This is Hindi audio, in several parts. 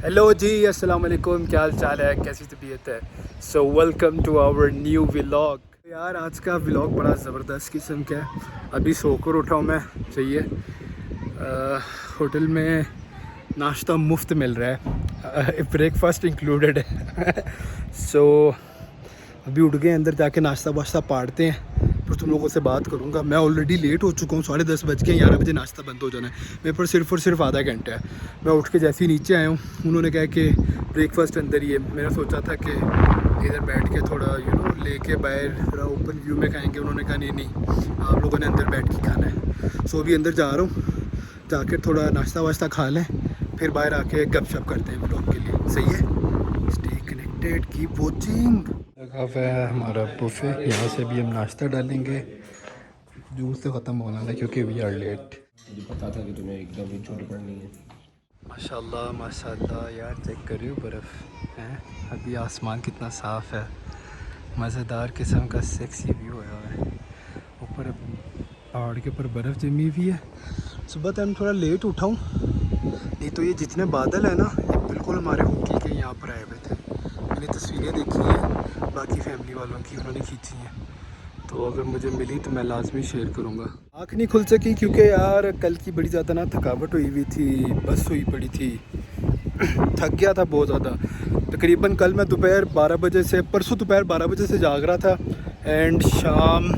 हेलो जी, अस्सलाम वालेकुम। क्या हाल चाल है, कैसी तबीयत है? So welcome to our new vlog. यार आज का व्लॉग बड़ा ज़बरदस्त किस्म का है। अभी सोकर उठा हूँ मैं, सही है। होटल में नाश्ता मुफ्त मिल रहा है, ब्रेकफास्ट इंक्लूडेड है। सो अभी उठ गए, अंदर जाके नाश्ता वाश्ता पाड़ते हैं, फिर तुम लोगों से बात करूंगा। मैं ऑलरेडी लेट हो चुका हूँ, 10:30 बज के, 11 बजे नाश्ता बंद हो जाना है मेरे पर। सिर्फ और सिर्फ आधा घंटा है। मैं उठ के जैसे ही नीचे आया हूँ, उन्होंने कहा कि ब्रेकफास्ट अंदर ही है। मैंने सोचा था कि इधर बैठ के थोड़ा लेके बाहर थोड़ा ओपन व्यू में खाएंगे। उन्होंने कहा नहीं, आप लोगों ने अंदर बैठ के खाना है। सो अभी अंदर जा रहा हूँ, जाकर थोड़ा नाश्ता वाश्ता खा लें, फिर बाहर आके गपशप करते हैं व्लॉग के लिए, सही है। Stay connected, keep watching. लगा हुआ है हमारा बुफे, यहाँ से भी हम नाश्ता डालेंगे। जूस से ख़त्म होना है क्योंकि वी आर लेट। मुझे पता था कि तुम्हें एकदम ही छुट्टी पड़नी है। माशाल्लाह माशाल्लाह यार, चेक करियो बर्फ़ है। अभी आसमान कितना साफ़ है, मज़ेदार किस्म का सेक्सी व्यू है। ऊपर पहाड़ के ऊपर बर्फ़ जमी हुई है। सुबह टाइम थोड़ा लेट उठा हूँ, नहीं तो ये जितने बादल है ना, ये बिल्कुल हमारे होटल के यहाँ पर आए हुए थे। मैंने तस्वीरें देखी हैं बाकी फैमिली वालों की, उन्होंने खींची हैं, तो अगर मुझे मिली तो मैं लाजमी शेयर करूँगा। आँख नहीं खुल सकी क्योंकि यार कल की बड़ी ज़्यादा ना थकावट हुई थी, बस हुई पड़ी थी। थक गया था बहुत ज़्यादा। तकरीबन कल मैं दोपहर 12 बजे से, परसों दोपहर 12 बजे से जाग रहा था एंड शाम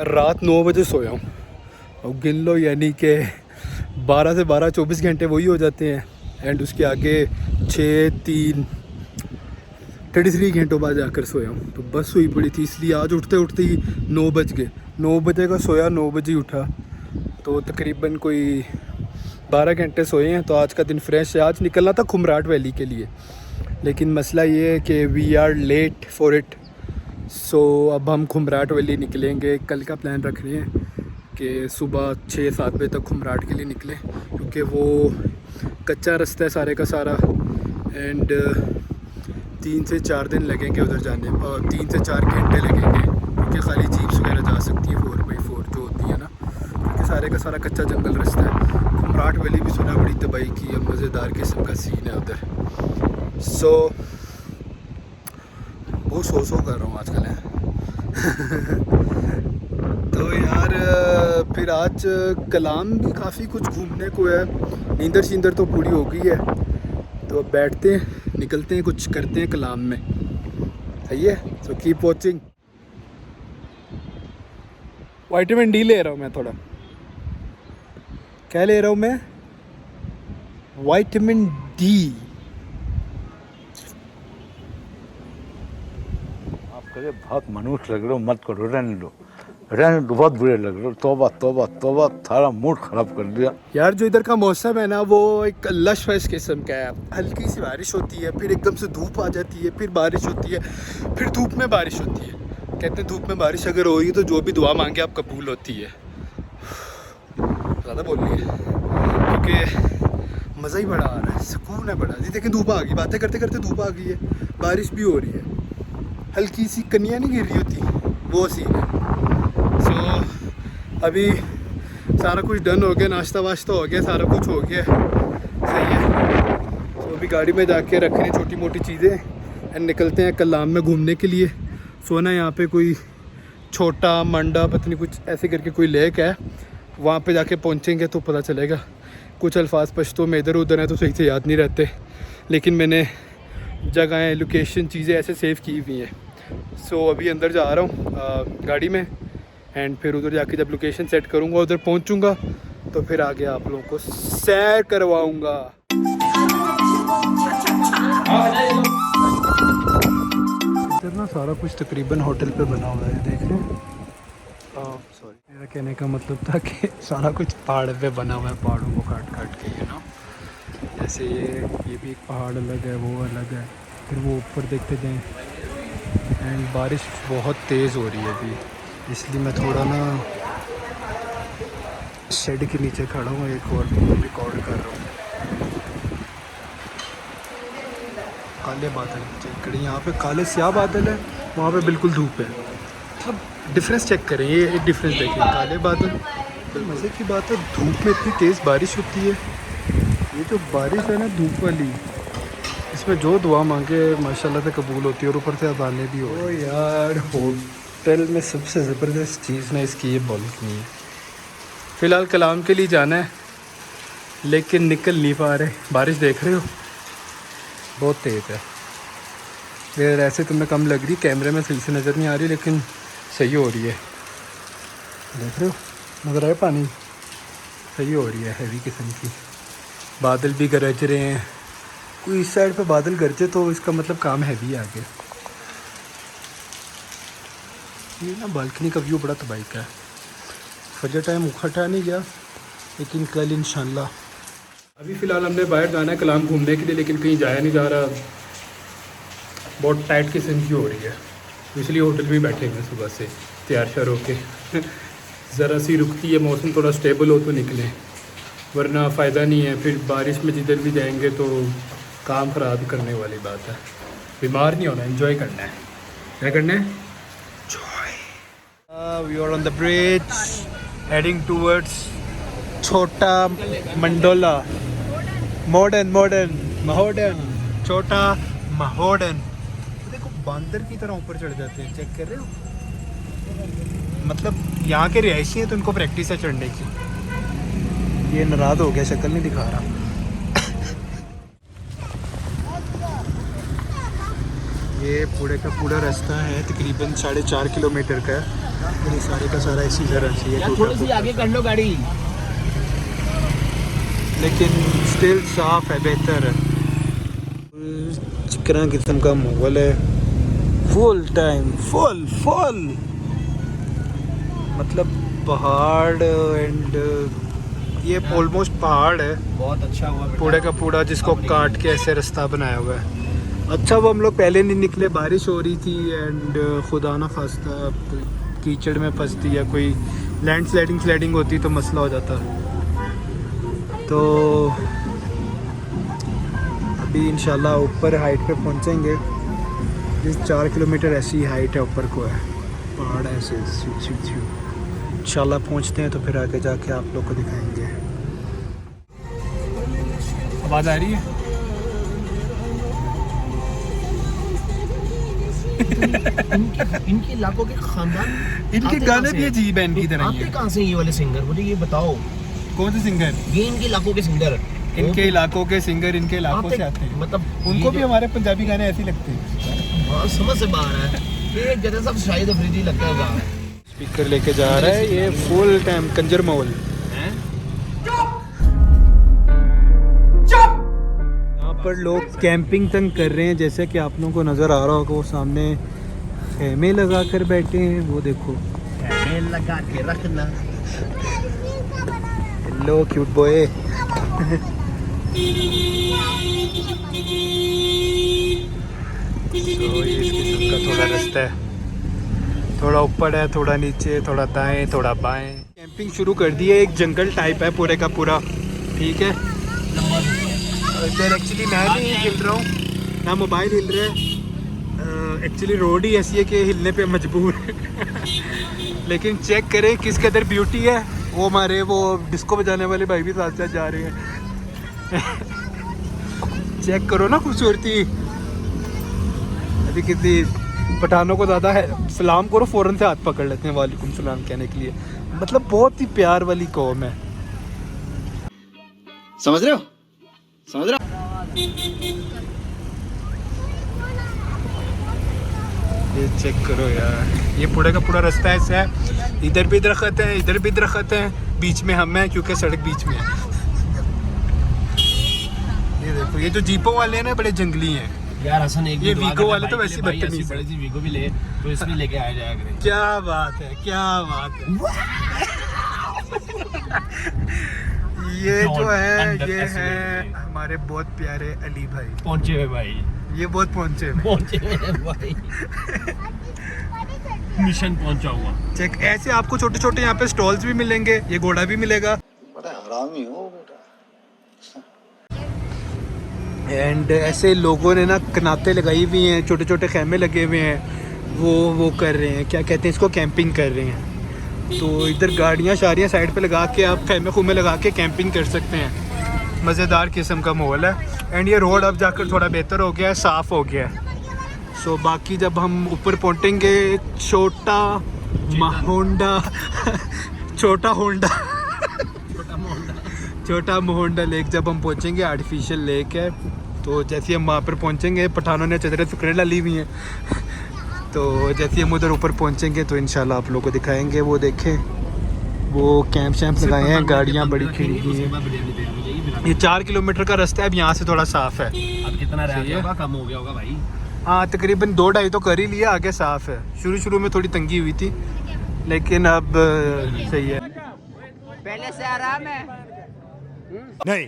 रात 9 बजे सोया हूँ। और गिन लो, यानी कि 12 से 12 24 घंटे वही हो जाते हैं। एंड उसके आगे 33 घंटों बाद जाकर सोया हूँ, तो बस हुई पड़ी थी। इसलिए आज उठते उठते ही 9 बज गए। 9 बजे का सोया, 9 बजे उठा, तो तकरीबन कोई 12 घंटे सोए हैं। तो आज का दिन फ्रेश है। आज निकलना था खुमराट वैली के लिए, लेकिन मसला ये है कि we are late for it. So अब हम खुमराट वैली निकलेंगे। कल का प्लान रख रहे हैं कि सुबह 6-7 बजे तक खुमराट के लिए निकलें, क्योंकि वो कच्चा रास्ता है सारे का सारा। एंड 3 से 4 दिन लगेंगे उधर जाने, और 3 से 4 घंटे लगेंगे, क्योंकि खाली जीप्स वगैरह जा सकती है 4x4 जो होती है ना, क्योंकि सारे का सारा कच्चा जंगल रास्ता है। खुमराट वैली भी सुना बड़ी तबाही की, अब मज़ेदार किस्म का सीन है उधर। सो बहुत सो कर रहा हूँ आजकल है। तो यार फिर आज कलाम भी काफ़ी कुछ घूमने को है। नींदर शींदर तो पूरी हो गई है, तो अब बैठते हैं, निकलते हैं, कुछ करते हैं कलाम में, सही है। So keep watching. Vitamin D ले रहा हूँ मैं थोड़ा। क्या ले रहा हूँ मैं? Vitamin D. आप कहे बहुत मनुष्य लग रहे हो, मत करो, रहने दो, बहुत बुरे लग रहे हो। तौबा तौबा तौबा, सारा मूड खराब कर दिया। यार जो इधर का मौसम है ना, वो एक लश वश किस्म का है। हल्की सी बारिश होती है, फिर एकदम से धूप आ जाती है, फिर बारिश होती है, फिर धूप में बारिश होती है। कहते हैं धूप में बारिश अगर होगी तो जो भी दुआ मांगे आप कबूल होती है। ज़्यादा बोल रही है क्योंकि मज़ा ही बड़ा आ रहा है, सुकून है बड़ा जी। देखिए धूप आ गई, बातें करते करते धूप आ गई है, बारिश भी हो रही है, हल्की सी कनियाँ नहीं गिर रही होती, वो सीन है। सो अभी सारा कुछ डन हो गया, नाश्ता वाश्ता हो गया, सारा कुछ हो गया, सही है। तो अभी गाड़ी में जाके रखनी छोटी मोटी चीज़ें एंड निकलते हैं कलाम में घूमने के लिए। सोना यहाँ पे कोई छोटा मंडा पता नहीं कुछ ऐसे करके कोई लेक है, वहाँ पे जाके पहुँचेंगे तो पता चलेगा। कुछ अल्फाज पश्तो में इधर उधर हैं तो सही से याद नहीं रहते, लेकिन मैंने जगहें, लोकेशन, चीज़ें ऐसे सेव की हुई हैं। सो अभी अंदर जा रहा हूँ गाड़ी में, एंड फिर उधर जाके जब लोकेशन सेट करूँगा, उधर पहुँचूँगा, तो फिर आगे आप लोगों को सैर करवाऊँगा। इधर ना सारा कुछ तकरीबन होटल पे बना हुआ है, देख रहे हैं। सॉरी, मेरा कहने का मतलब था कि सारा कुछ पहाड़ पे बना हुआ है, पहाड़ों को काट काट के, जैसे ये भी एक पहाड़ अलग है, वो अलग है, फिर वो ऊपर देखते जाएं। एंड बारिश बहुत तेज़ हो रही है अभी, इसलिए मैं थोड़ा ना शेड के नीचे खड़ा हूँ, एक और रिकॉर्ड कर रहा हूँ। काले बादल चेक करें, यहाँ पे काले स्याह बादल है, वहाँ पे बिल्कुल धूप है। अब डिफरेंस चेक करें, ये एक डिफरेंस देखें, काले बादल। तो मज़े की बात है, धूप में इतनी तेज़ बारिश होती है। ये जो बारिश है ना धूप वाली, में जो दुआ मांगे माशाल्लाह से कबूल होती है और ऊपर से अजानें भी हो। ओ यार होटल में सबसे ज़बरदस्त चीज़ ना इसकी ये बालकनी है। फ़िलहाल कलाम के लिए जाना है लेकिन निकल नहीं पा रहे, बारिश देख रहे हो बहुत तेज़ है। फिर ऐसे तुम्हें कम लग रही, कैमरे में सही से नज़र नहीं आ रही लेकिन सही हो रही है। देख रहे हो नज़र आए पानी, सही हो रही है हैवी किस्म की। बादल भी गरज रहे हैं, कोई इस साइड पे बादल गरजे तो इसका मतलब काम हैवी है आगे। ये ना बालकनी का व्यू बड़ा तबाही का है। फजर टाइम उखटा नहीं गया लेकिन कल इंशाल्लाह। अभी फ़िलहाल हमने बाहर जाना है कलाम घूमने के लिए लेकिन कहीं जाया नहीं जा रहा, बहुत टाइट किस्म की हो रही है, इसलिए होटल में बैठे हुए सुबह से तैयार श्यार होके। ज़रा सी रुकती है, मौसम थोड़ा स्टेबल हो तो निकलें, वरना फ़ायदा नहीं है। फिर बारिश में जिधर भी जाएंगे तो काम ख़राब करने वाली बात है। बीमार नहीं होना, एंजॉय करना है। क्या करना है? Enjoy. We are on the bridge heading towards Chhota Mandola. महोडन छोटा महोडन। देखो बंदर की तरह ऊपर चढ़ जाते हैं, चेक कर रहे हो? मतलब यहाँ के रिहायशी हैं तो उनको प्रैक्टिस है चढ़ने की। ये नाराज़ हो गया, शक्ल नहीं दिखा रहा। ये पूरे का पूरा रास्ता है तकरीबन 4.5 किलोमीटर का है और ये सारे का सारा इसी तरह से है। थोड़ी सी आगे कर लो गाड़ी, लेकिन स्टिल साफ है, बेहतर है। चिकना किस्म का माहौल है, फुल टाइम फुल मतलब पहाड़ एंड ये ऑलमोस्ट पहाड़ है। बहुत अच्छा हुआ पूरे का पूरा जिसको काट के ऐसे रास्ता बनाया हुआ है। अच्छा वो हम लोग पहले नहीं निकले, बारिश हो रही थी एंड खुदा ना फंसता कीचड़ में फंसती या कोई स्लाइडिंग होती तो मसला हो जाता। तो अभी इंशाल्लाह ऊपर हाइट पे पहुंचेंगे। जिस 4 किलोमीटर ऐसी हाइट है ऊपर को है, पहाड़ ऐसे इंशाल्लाह पहुंचते हैं तो फिर आगे जाके आप लोग को दिखाएंगे। आवाज़ आ रही है? इनके इलाकों के खानदान, इनके गाने भी अजीब है, इनकी तरह ही आते है। कहाँ से ये वाले सिंगर, मुझे ये बताओ। कौन से सिंगर? ये इनके इलाकों के सिंगर, इनके इलाकों के सिंगर इनके इलाकों से आते हैं। मतलब उनको भी हमारे पंजाबी गाने ऐसे लगते हैं। हाँ, समझ से बाहर है। ये जैसे सब शाहिद अफरीदी लगता है वहाँ। स्पीकर लेके जा रहा है ये फुल टाइम कंजर माहौल। यहाँ पर लोग कैंपिंग तंग कर रहे हैं, जैसे कि आप लोगों को नज़र आ रहा होगा वो सामने खेमे लगा कर बैठे हैं। वो देखो खेमे लगा के रखना। Hello cute boy. तो ये इस किस्म का थोड़ा रास्ता है, थोड़ा ऊपर है, थोड़ा नीचे, थोड़ा दाएं, थोड़ा बाएं। कैंपिंग शुरू कर दी है, एक जंगल टाइप है पूरे का पूरा, ठीक है। इधर एक्चुअली मैं नहीं हिल रहा हूँ, ना मोबाइल हिल रहा है। एक्चुअली रोड ही ऐसी है कि हिलने पे मजबूर है। लेकिन चेक करें किस कदर ब्यूटी है। वो हमारे वो डिस्को बजाने वाले भाई भी साथ साथ जा रहे हैं। चेक करो ना खूबसूरती। अभी कितनी पठानों को ज़्यादा है, सलाम करो फ़ौरन से हाथ पकड़ लेते हैं वालेकुम सलाम कहने के लिए। मतलब बहुत ही प्यार वाली कौम है, समझ रहे हो? समझ रहे हो? ये चेक करो यार, ये पूरा का पूरा रास्ता ऐसा है। इधर भी दरख्त है, इधर भी दरख्त है, बीच में हम हैं क्योंकि सड़क बीच में है। ये देखो, ये जो जीपों वाले हैं ना बड़े जंगली हैं यार। हसन एक ये वीगो वाले तो वैसे बदतमीज है। बड़ी सी वीगो भी ले तो इसमें लेके आया जाया करें। क्या बात है, क्या बात है। ये जो है ये है हमारे बहुत प्यारे अली भाई, पहुंचे हुए भाई, ये बहुत पहुंचे हुए भाई। मिशन पहुंचा हुआ। चेक ऐसे आपको छोटे छोटे यहाँ पे स्टॉल्स भी मिलेंगे, ये घोड़ा भी मिलेगा। बड़ा हरामी हो बेटा। एंड ऐसे लोगों ने ना कनाते लगाई हुई हैं, छोटे छोटे खेमे लगे हुए हैं, वो कर रहे हैं, क्या कहते हैं इसको, कैंपिंग कर रहे हैं। तो इधर गाड़ियाँ शारियाँ साइड पे लगा के आप खेमे खुमे लगा के कैंपिंग कर सकते हैं। मज़ेदार किस्म का माहौल है। एंड ये रोड अब जाकर थोड़ा बेहतर हो गया है, साफ़ हो गया है। सो बाकी जब हम ऊपर पहुँचेंगे छोटा होंडा छोटा मोहंडा लेक जब हम पहुँचेंगे, आर्टिफिशियल लेक है। तो जैसे हम वहाँ पर पहुँचेंगे, पठानों ने चदरें सुकने डाली हुई हैं, तो जैसे हम उधर ऊपर पहुँचेंगे तो इंशाल्लाह आप लोगों को दिखाएंगे। वो देखें, वो कैंप शैम्प लगाए हैं, गाड़ियाँ बड़ी खड़ी हुई हैं। ये 4 किलोमीटर का रास्ता है, अब यहाँ से थोड़ा साफ़ है। अब कितना रह गया होगा, कम हो गया होगा भाई। हाँ, तकरीबन 2-2.5 तो कर ही लिया, आगे साफ़ है। शुरू में थोड़ी तंगी हुई थी, लेकिन अब सही है। पहले से आराम है नहीं।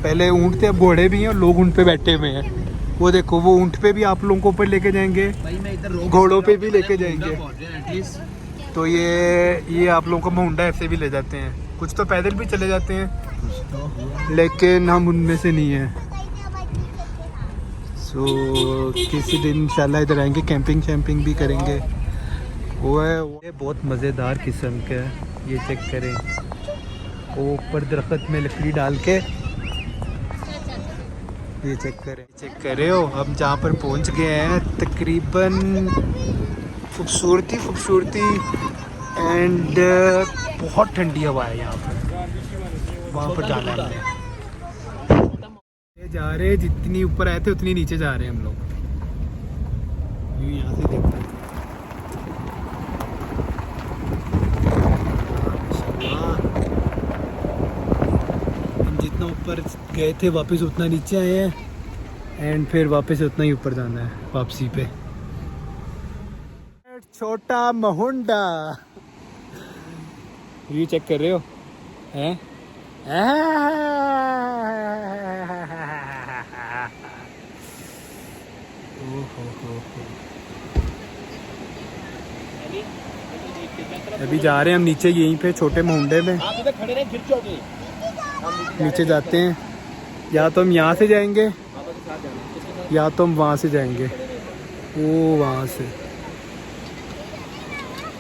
पहले ऊँट थे, अब घोड़े भी हैं और लोग ऊँट पे बैठे हुए हैं। वो देखो, वो ऊँट पे भी आप लोगों को ऊपर लेके जाएंगे, भाई। मैं इधर घोड़ों पे भी लेके जाएंगे। तो ये आप लोगों को मोहंडा ऐसे भी ले जाते हैं, कुछ तो पैदल भी चले जाते हैं, लेकिन हम उनमें से नहीं हैं। सो किसी दिन इंशाल्लाह इधर आएंगे, कैंपिंग शैम्पिंग भी करेंगे। वो है, ये बहुत मज़ेदार किस्म का है। ये चेक करें, वो ऊपर दरख्त में लकड़ी डाल के, ये चेक करे हो। हम जहाँ पर पहुँच गए हैं, तकरीबन खूबसूरती एंड बहुत ठंडी हवा है यहाँ पर। वहाँ पर जाना है हमने। ये जा रहे हैं, जितनी ऊपर आए थे उतनी नीचे जा रहे हैं हम लोग। यूँ यहाँ से देखते हैं, हम जितना ऊपर गए थे वापस उतना नीचे आए हैं, एंड फिर वापस उतना ही ऊपर जाना है वापसी पे। छोटा मोहंडा, ये चेक कर रहे हो हैं? अभी जा रहे हैं हम नीचे, यहीं पे छोटे मोहंडे में। आप इधर खड़े रहे, गिर जाओगे। नीचे जाते हैं, या तो हम यहाँ से जाएंगे या तो हम वहाँ से जाएंगे। वो वहाँ से,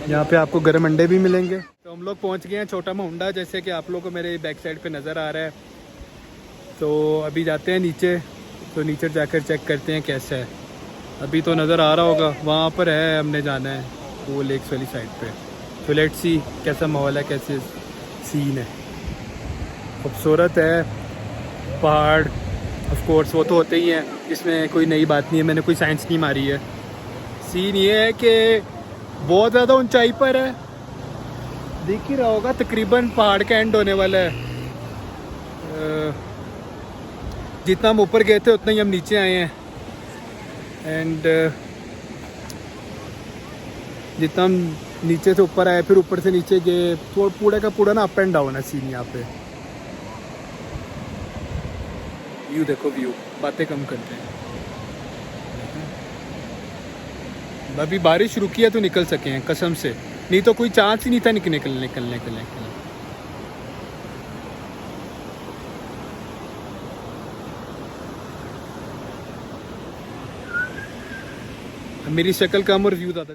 यहाँ पे आपको गर्म अंडे भी मिलेंगे। तो हम लोग पहुँच गए हैं छोटा मोहंडा, जैसे कि आप लोगों को मेरे बैक साइड पे नज़र आ रहा है। तो अभी जाते हैं नीचे, तो नीचे जाकर चेक करते हैं कैसा है। अभी तो नज़र आ रहा होगा, वहाँ पर है, हमने जाना है वो लेक्स वाली साइड पे। तो लेट्स सी कैसा माहौल है, कैसे सीन है। खूबसूरत है पहाड़, ऑफ कोर्स वो तो होते ही हैं, इसमें कोई नई बात नहीं है, मैंने कोई साइंस नहीं मारी है। सीन ये है कि बहुत ज़्यादा ऊंचाई पर है, दिख ही रहा होगा, तकरीबन पहाड़ का एंड होने वाला है। जितना हम ऊपर गए थे उतना ही हम नीचे आए हैं, एंड जितना हम नीचे से ऊपर आए फिर ऊपर से नीचे गए, तो पूरा का पूरा ना अप एंड डाउन है सीन यहाँ पे। व्यू देखो, व्यू, बातें कम करते हैं। अभी बारिश रुकी है तो निकल सके हैं कसम से, नहीं तो कोई चांस ही नहीं था निकलने के लिए। मेरी शक्ल कम और व्यू ज़्यादा।